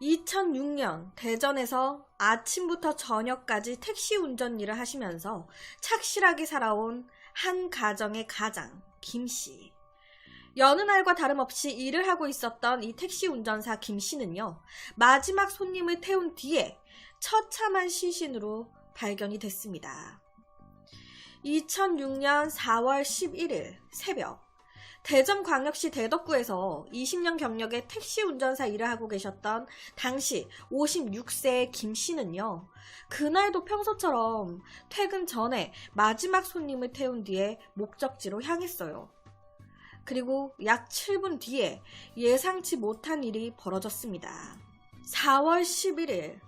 2006년 대전에서 아침부터 저녁까지 택시 운전 일을 하시면서 착실하게 살아온 한 가정의 가장 김씨. 여느 날과 다름없이 일을 하고 있었던 이 택시 운전사 김씨는요, 마지막 손님을 태운 뒤에 처참한 시신으로 발견이 됐습니다. 2006년 4월 11일 새벽, 대전광역시 대덕구에서 20년 경력의 택시 운전사 일을 하고 계셨던 당시 56세의 김씨는요, 그날도 평소처럼 퇴근 전에 마지막 손님을 태운 뒤에 목적지로 향했어요. 그리고 약 7분 뒤에 예상치 못한 일이 벌어졌습니다. 4월 11일,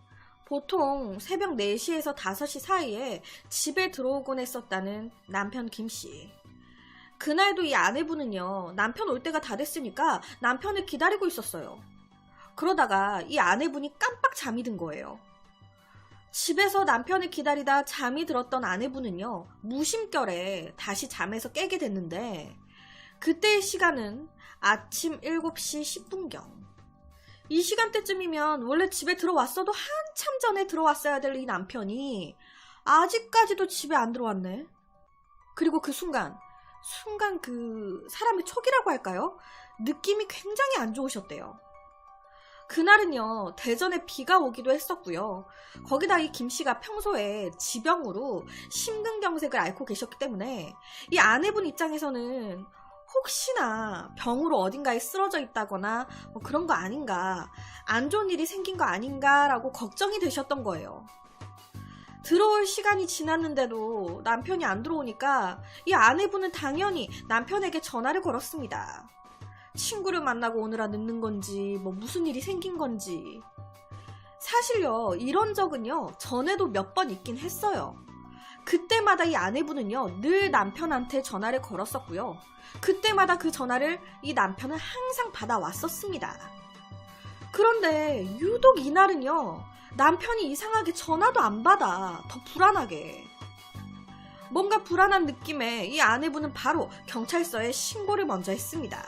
보통 새벽 4시에서 5시 사이에 집에 들어오곤 했었다는 남편 김씨. 그날도 이 아내분은요, 남편 올 때가 다 됐으니까 남편을 기다리고 있었어요. 그러다가 이 아내분이 깜빡 잠이 든 거예요. 집에서 남편을 기다리다 잠이 들었던 아내분은요, 무심결에 다시 잠에서 깨게 됐는데, 그때의 시간은 아침 7시 10분경. 이 시간대쯤이면 원래 집에 들어왔어도 한참 전에 들어왔어야 될 이 남편이 아직까지도 집에 안 들어왔네. 그리고 그 순간 그 사람의 촉이라고 할까요? 느낌이 굉장히 안 좋으셨대요. 그날은요, 대전에 비가 오기도 했었고요. 거기다 이 김씨가 평소에 지병으로 심근경색을 앓고 계셨기 때문에 이 아내분 입장에서는 혹시나 병으로 어딘가에 쓰러져 있다거나 뭐 그런 거 아닌가, 안 좋은 일이 생긴 거 아닌가라고 걱정이 되셨던 거예요. 들어올 시간이 지났는데도 남편이 안 들어오니까 이 아내분은 당연히 남편에게 전화를 걸었습니다. 친구를 만나고 오느라 늦는 건지, 뭐 무슨 일이 생긴 건지. 사실요, 이런 적은요, 전에도 몇 번 있긴 했어요. 그때마다 이 아내분은요, 늘 남편한테 전화를 걸었었고요. 그때마다 그 전화를 이 남편은 항상 받아왔었습니다. 그런데 유독 이날은요, 남편이 이상하게 전화도 안 받아. 더 불안하게. 뭔가 불안한 느낌에 이 아내분은 바로 경찰서에 신고를 먼저 했습니다.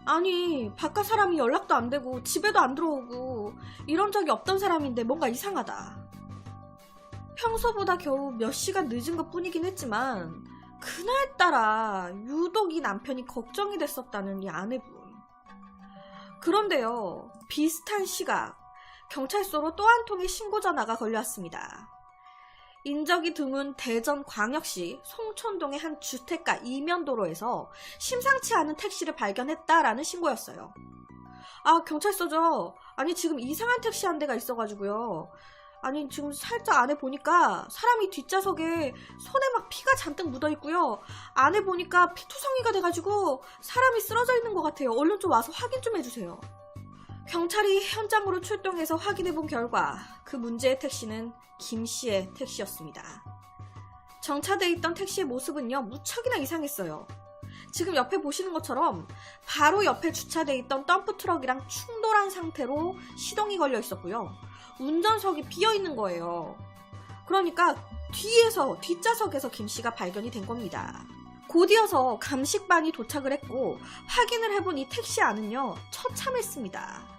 아니, 바깥 사람이 연락도 안 되고 집에도 안 들어오고 이런 적이 없던 사람인데 뭔가 이상하다. 평소보다 겨우 몇 시간 늦은 것 뿐이긴 했지만 그날따라 유독 이 남편이 걱정이 됐었다는 이 아내분. 그런데요, 비슷한 시각 경찰서로 또 한 통의 신고 전화가 걸려왔습니다. 인적이 드문 대전광역시 송촌동의 한 주택가 이면도로에서 심상치 않은 택시를 발견했다라는 신고였어요. 아, 경찰서죠. 아니, 지금 이상한 택시 한 대가 있어가지고요. 아니, 지금 살짝 안에 보니까 사람이 뒷좌석에 손에 막 피가 잔뜩 묻어있고요. 안에 보니까 피투성이가 돼가지고 사람이 쓰러져 있는 것 같아요. 얼른 좀 와서 확인 좀 해주세요. 경찰이 현장으로 출동해서 확인해본 결과 그 문제의 택시는 김씨의 택시였습니다. 정차돼 있던 택시의 모습은요, 무척이나 이상했어요. 지금 옆에 보시는 것처럼 바로 옆에 주차돼 있던 덤프트럭이랑 충돌한 상태로 시동이 걸려 있었고요. 운전석이 비어 있는 거예요. 그러니까 뒷좌석에서 김씨가 발견이 된 겁니다. 곧이어서 감식반이 도착을 했고 확인을 해본 이 택시 안은요, 처참했습니다.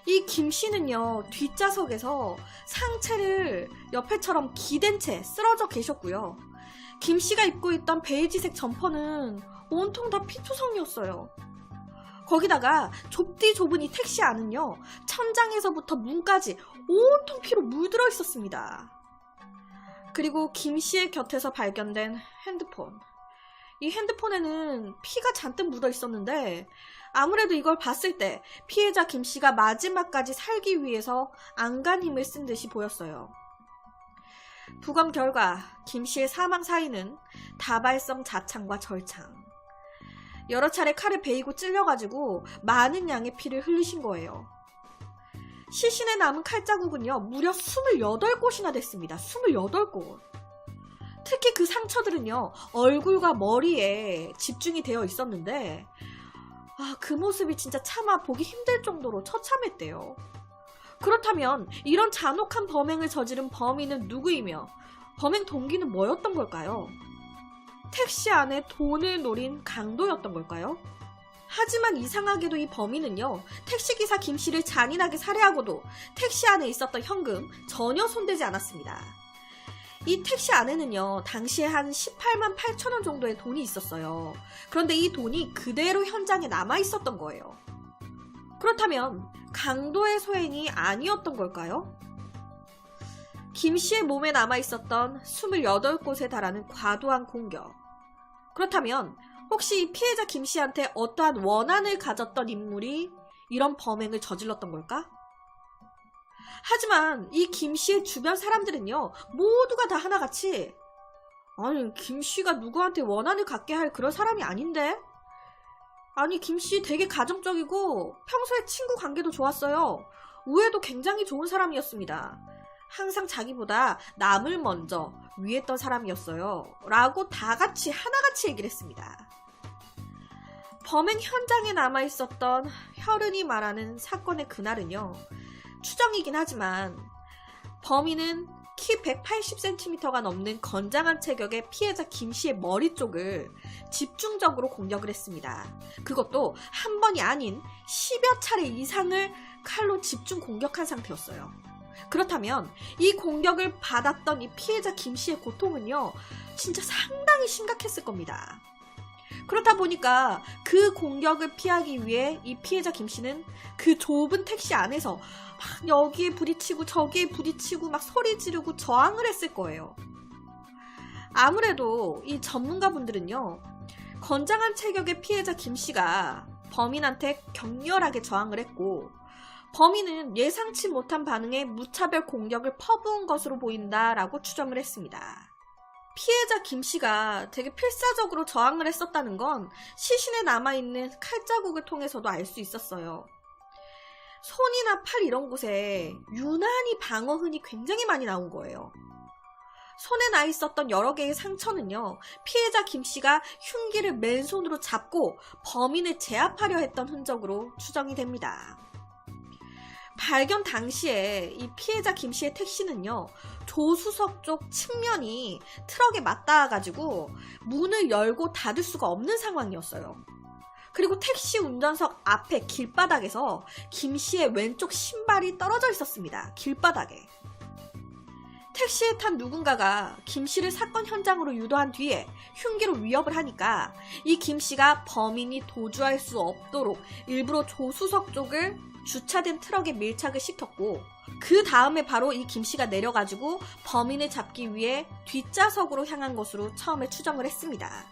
이 김씨는요, 뒷좌석에서 상체를 옆에처럼 기댄 채 쓰러져 계셨고요. 김씨가 입고 있던 베이지색 점퍼는 온통 다 피투성이었어요. 거기다가 좁디 좁은 이 택시 안은요, 천장에서부터 문까지 온통 피로 물들어 있었습니다. 그리고 김씨의 곁에서 발견된 핸드폰. 이 핸드폰에는 피가 잔뜩 묻어 있었는데 아무래도 이걸 봤을 때 피해자 김씨가 마지막까지 살기 위해서 안간힘을 쓴 듯이 보였어요. 부검 결과 김씨의 사망 사인은 다발성 자창과 절창. 여러 차례 칼에 베이고 찔려가지고 많은 양의 피를 흘리신 거예요. 시신에 남은 칼자국은요, 무려 28곳이나 됐습니다. 28곳. 특히 그 상처들은요, 얼굴과 머리에 집중이 되어 있었는데 그 모습이 진짜 차마 보기 힘들 정도로 처참했대요. 그렇다면 이런 잔혹한 범행을 저지른 범인은 누구이며 범행 동기는 뭐였던 걸까요? 택시 안에 돈을 노린 강도였던 걸까요? 하지만 이상하게도 이 범인은요, 택시기사 김씨를 잔인하게 살해하고도 택시 안에 있었던 현금 전혀 손대지 않았습니다. 이 택시 안에는요, 당시에 한 18만 8천 원 정도의 돈이 있었어요. 그런데 이 돈이 그대로 현장에 남아 있었던 거예요. 그렇다면 강도의 소행이 아니었던 걸까요? 김씨의 몸에 남아 있었던 28곳에 달하는 과도한 공격. 그렇다면 혹시 이 피해자 김씨한테 어떠한 원한을 가졌던 인물이 이런 범행을 저질렀던 걸까? 하지만 이 김씨의 주변 사람들은요, 모두가 다 하나같이, 아니 김씨가 누구한테 원한을 갖게 할 그런 사람이 아닌데? 아니 김씨 되게 가정적이고 평소에 친구 관계도 좋았어요. 우애도 굉장히 좋은 사람이었습니다. 항상 자기보다 남을 먼저 위했던 사람이었어요. 라고 다같이 하나같이 얘기를 했습니다. 범행 현장에 남아있었던 혈흔이 말하는 사건의 그날은요, 추정이긴 하지만 범인은 키 180cm가 넘는 건장한 체격의 피해자 김씨의 머리 쪽을 집중적으로 공격을 했습니다. 그것도 한 번이 아닌 10여 차례 이상을 칼로 집중 공격한 상태였어요. 그렇다면 이 공격을 받았던 이 피해자 김씨의 고통은요, 진짜 상당히 심각했을 겁니다. 그렇다 보니까 그 공격을 피하기 위해 이 피해자 김씨는 그 좁은 택시 안에서 막 여기에 부딪히고 저기에 부딪히고 막 소리 지르고 저항을 했을 거예요. 아무래도 이 전문가분들은요, 건장한 체격의 피해자 김씨가 범인한테 격렬하게 저항을 했고, 범인은 예상치 못한 반응에 무차별 공격을 퍼부은 것으로 보인다라고 추정을 했습니다. 피해자 김씨가 되게 필사적으로 저항을 했었다는 건 시신에 남아있는 칼자국을 통해서도 알 수 있었어요. 손이나 팔 이런 곳에 유난히 방어흔이 굉장히 많이 나온 거예요. 손에 나 있었던 여러 개의 상처는요, 피해자 김씨가 흉기를 맨손으로 잡고 범인을 제압하려 했던 흔적으로 추정이 됩니다. 발견 당시에 이 피해자 김씨의 택시는요, 조수석 쪽 측면이 트럭에 맞닿아가지고 문을 열고 닫을 수가 없는 상황이었어요. 그리고 택시 운전석 앞에 길바닥에서 김씨의 왼쪽 신발이 떨어져 있었습니다. 길바닥에. 택시에 탄 누군가가 김씨를 사건 현장으로 유도한 뒤에 흉기로 위협을 하니까 이 김씨가 범인이 도주할 수 없도록 일부러 조수석 쪽을 주차된 트럭에 밀착을 시켰고, 그 다음에 바로 이 김씨가 내려가지고 범인을 잡기 위해 뒷좌석으로 향한 것으로 처음에 추정을 했습니다.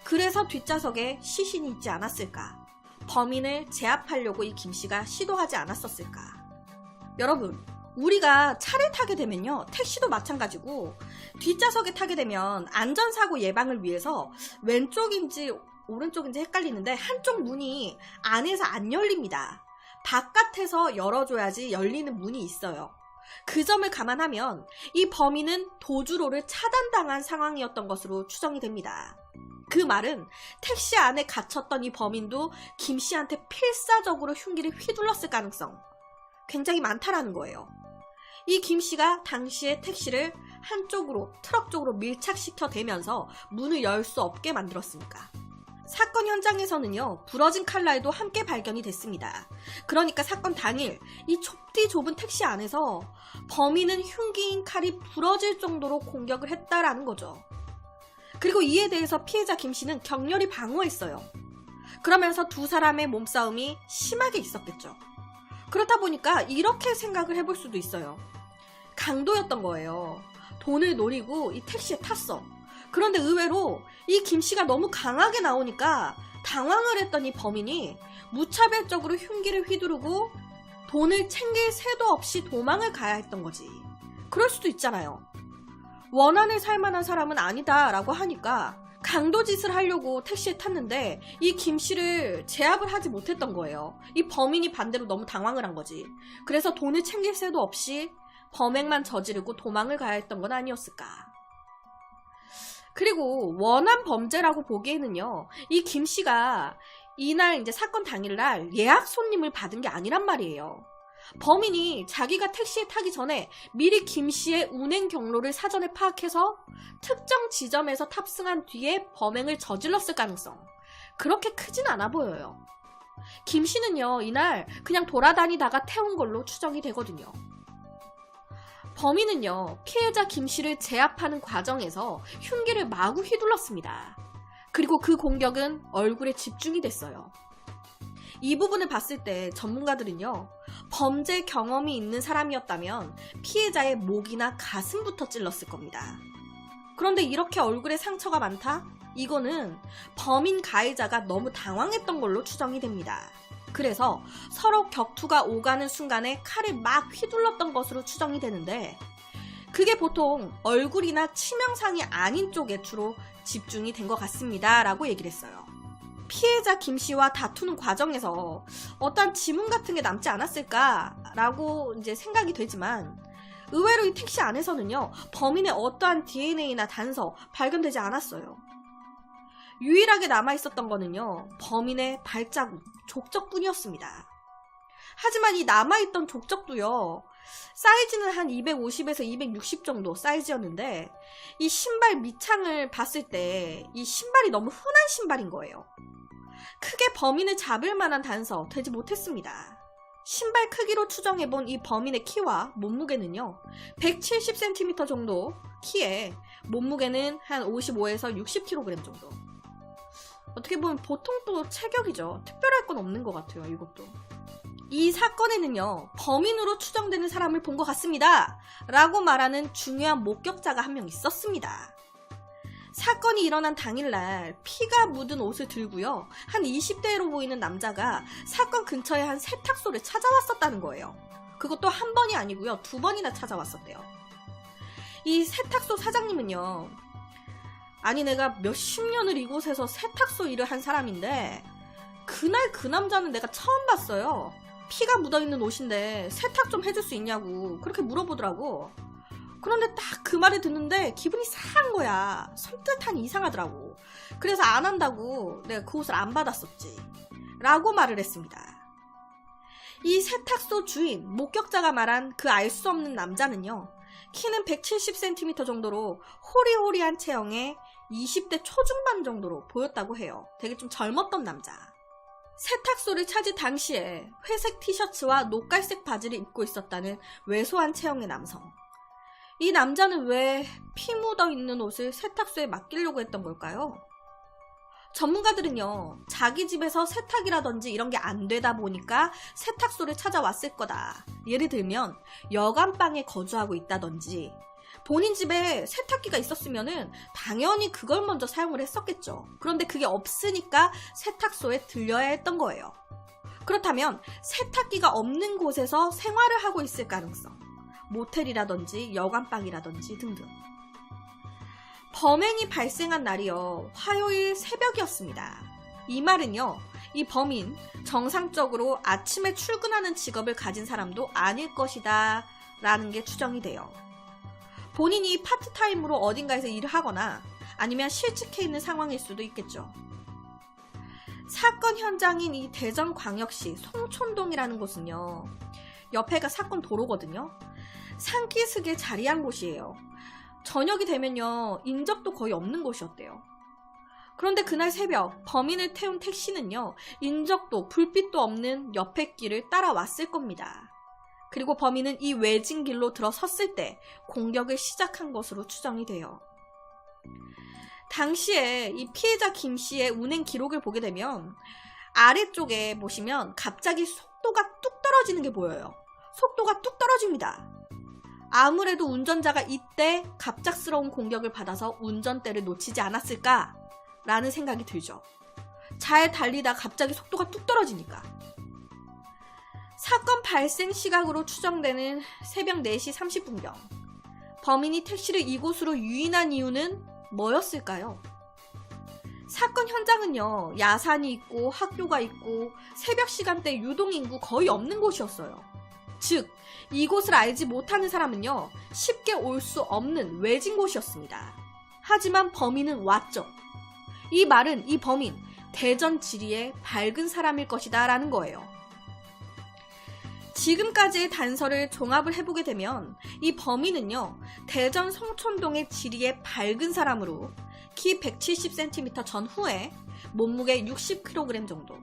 그래서 뒷좌석에 시신이 있지 않았을까? 범인을 제압하려고 이 김씨가 시도하지 않았었을까? 여러분, 우리가 차를 타게 되면요, 택시도 마찬가지고 뒷좌석에 타게 되면 안전사고 예방을 위해서 왼쪽인지 오른쪽인지 헷갈리는데 한쪽 문이 안에서 안 열립니다. 바깥에서 열어줘야지 열리는 문이 있어요. 그 점을 감안하면 이 범인은 도주로를 차단당한 상황이었던 것으로 추정이 됩니다. 그 말은 택시 안에 갇혔던 이 범인도 김씨한테 필사적으로 흉기를 휘둘렀을 가능성 굉장히 많다라는 거예요. 이 김씨가 당시에 택시를 한쪽으로 트럭 쪽으로 밀착시켜 대면서 문을 열 수 없게 만들었으니까. 사건 현장에서는요, 부러진 칼날도 함께 발견이 됐습니다. 그러니까 사건 당일 이 좁디 좁은 택시 안에서 범인은 흉기인 칼이 부러질 정도로 공격을 했다라는 거죠. 그리고 이에 대해서 피해자 김씨는 격렬히 방어했어요. 그러면서 두 사람의 몸싸움이 심하게 있었겠죠. 그렇다 보니까 이렇게 생각을 해볼 수도 있어요. 강도였던 거예요. 돈을 노리고 이 택시에 탔어. 그런데 의외로 이 김씨가 너무 강하게 나오니까 당황을 했던 이 범인이 무차별적으로 흉기를 휘두르고 돈을 챙길 새도 없이 도망을 가야 했던 거지. 그럴 수도 있잖아요. 원한을 살 만한 사람은 아니다 라고 하니까 강도짓을 하려고 택시에 탔는데 이 김씨를 제압을 하지 못했던 거예요. 이 범인이 반대로 너무 당황을 한 거지. 그래서 돈을 챙길 새도 없이 범행만 저지르고 도망을 가야 했던 건 아니었을까. 그리고 원한 범죄라고 보기에는요, 이 김씨가 이날 이제 사건 당일날 예약 손님을 받은 게 아니란 말이에요. 범인이 자기가 택시에 타기 전에 미리 김씨의 운행 경로를 사전에 파악해서 특정 지점에서 탑승한 뒤에 범행을 저질렀을 가능성 그렇게 크진 않아 보여요. 김 씨는요, 이날 그냥 돌아다니다가 태운 걸로 추정이 되거든요. 범인은요, 피해자 김 씨를 제압하는 과정에서 흉기를 마구 휘둘렀습니다. 그리고 그 공격은 얼굴에 집중이 됐어요. 이 부분을 봤을 때 전문가들은요, 범죄 경험이 있는 사람이었다면 피해자의 목이나 가슴부터 찔렀을 겁니다. 그런데 이렇게 얼굴에 상처가 많다? 이거는 범인 가해자가 너무 당황했던 걸로 추정이 됩니다. 그래서 서로 격투가 오가는 순간에 칼을 막 휘둘렀던 것으로 추정이 되는데, 그게 보통 얼굴이나 치명상이 아닌 쪽에 주로 집중이 된 것 같습니다 라고 얘기를 했어요. 피해자 김 씨와 다투는 과정에서 어떤 지문 같은 게 남지 않았을까라고 이제 생각이 되지만, 의외로 이 택시 안에서는요, 범인의 어떠한 DNA나 단서 발견되지 않았어요. 유일하게 남아있었던 거는요, 범인의 발자국, 족적뿐이었습니다. 하지만 이 남아있던 족적도요, 사이즈는 한 250에서 260 정도 사이즈였는데, 이 신발 밑창을 봤을 때 이 신발이 너무 흔한 신발인 거예요. 크게 범인을 잡을 만한 단서 되지 못했습니다. 신발 크기로 추정해본 이 범인의 키와 몸무게는요, 170cm 정도 키에 몸무게는 한 55에서 60kg 정도. 어떻게 보면 보통 또 체격이죠. 특별할 건 없는 것 같아요, 이것도. 이 사건에는요, 범인으로 추정되는 사람을 본 것 같습니다 라고 말하는 중요한 목격자가 한 명 있었습니다. 사건이 일어난 당일날 피가 묻은 옷을 들고요, 한 20대로 보이는 남자가 사건 근처에 한 세탁소를 찾아왔었다는 거예요. 그것도 한 번이 아니고요, 2번이나 찾아왔었대요. 이 세탁소 사장님은요, 아니 내가 몇십 년을 이곳에서 세탁소 일을 한 사람인데 그날 그 남자는 내가 처음 봤어요. 피가 묻어있는 옷인데 세탁 좀 해줄 수 있냐고 그렇게 물어보더라고. 그런데 딱 그 말을 듣는데 기분이 상한 거야. 섬뜩하니 이상하더라고. 그래서 안 한다고 내가 그 옷을 안 받았었지 라고 말을 했습니다. 이 세탁소 주인, 목격자가 말한 그 알 수 없는 남자는요, 키는 170cm 정도로 호리호리한 체형에 20대 초중반 정도로 보였다고 해요. 되게 좀 젊었던 남자. 세탁소를 찾을 당시에 회색 티셔츠와 녹갈색 바지를 입고 있었다는 왜소한 체형의 남성. 이 남자는 왜 피 묻어있는 옷을 세탁소에 맡기려고 했던 걸까요? 전문가들은요, 자기 집에서 세탁이라든지 이런 게 안 되다 보니까 세탁소를 찾아왔을 거다. 예를 들면 여관방에 거주하고 있다든지 본인 집에 세탁기가 있었으면은 당연히 그걸 먼저 사용을 했었겠죠. 그런데 그게 없으니까 세탁소에 들려야 했던 거예요. 그렇다면 세탁기가 없는 곳에서 생활을 하고 있을 가능성, 모텔이라든지 여관방이라든지 등등. 범행이 발생한 날이요, 화요일 새벽이었습니다. 이 말은요, 이 범인 정상적으로 아침에 출근하는 직업을 가진 사람도 아닐 것이다 라는 게 추정이 돼요. 본인이 파트타임으로 어딘가에서 일을 하거나 아니면 실직해 있는 상황일 수도 있겠죠. 사건 현장인 이 대전광역시 송촌동이라는 곳은요, 옆에가 사건 도로거든요. 산기슭에 자리한 곳이에요. 저녁이 되면요, 인적도 거의 없는 곳이었대요. 그런데 그날 새벽 범인을 태운 택시는요, 인적도 불빛도 없는 옆에 길을 따라왔을 겁니다. 그리고 범인은 이 외진 길로 들어섰을 때 공격을 시작한 것으로 추정이 돼요. 당시에 이 피해자 김 씨의 운행 기록을 보게 되면 아래쪽에 보시면 갑자기 속도가 뚝 떨어지는 게 보여요. 속도가 뚝 떨어집니다. 아무래도 운전자가 이때 갑작스러운 공격을 받아서 운전대를 놓치지 않았을까 라는 생각이 들죠. 잘 달리다 갑자기 속도가 뚝 떨어지니까. 사건 발생 시각으로 추정되는 새벽 4시 30분경. 범인이 택시를 이곳으로 유인한 이유는 뭐였을까요? 사건 현장은요, 야산이 있고 학교가 있고 새벽 시간대 유동인구 거의 없는 곳이었어요. 즉, 이곳을 알지 못하는 사람은요, 쉽게 올 수 없는 외진 곳이었습니다. 하지만 범인은 왔죠. 이 말은 이 범인, 대전 지리의 밝은 사람일 것이다 라는 거예요. 지금까지의 단서를 종합을 해보게 되면 이 범인은요, 대전 송촌동의 지리의 밝은 사람으로 키 170cm 전후에 몸무게 60kg 정도,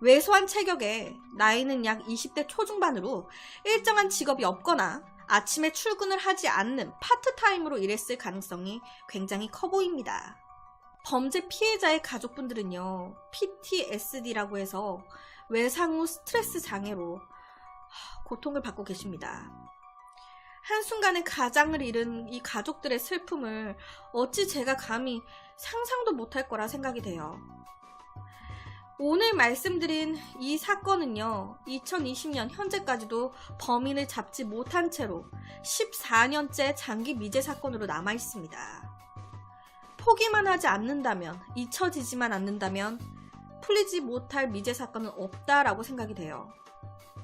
왜소한 체격에 나이는 약 20대 초중반으로 일정한 직업이 없거나 아침에 출근을 하지 않는 파트타임으로 일했을 가능성이 굉장히 커 보입니다. 범죄 피해자의 가족분들은요, PTSD라고 해서 외상 후 스트레스 장애로 고통을 받고 계십니다. 한순간에 가장을 잃은 이 가족들의 슬픔을 어찌 제가 감히 상상도 못할 거라 생각이 돼요. 오늘 말씀드린 이 사건은요, 2020년 현재까지도 범인을 잡지 못한 채로 14년째 장기 미제 사건으로 남아 있습니다. 포기만 하지 않는다면, 잊혀지지만 않는다면 풀리지 못할 미제 사건은 없다라고 생각이 돼요.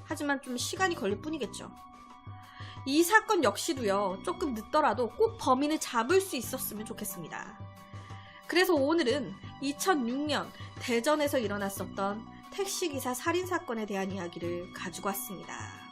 하지만 좀 시간이 걸릴 뿐이겠죠. 이 사건 역시도요, 조금 늦더라도 꼭 범인을 잡을 수 있었으면 좋겠습니다. 그래서 오늘은 2006년 대전에서 일어났었던 택시기사 살인사건에 대한 이야기를 가지고 왔습니다.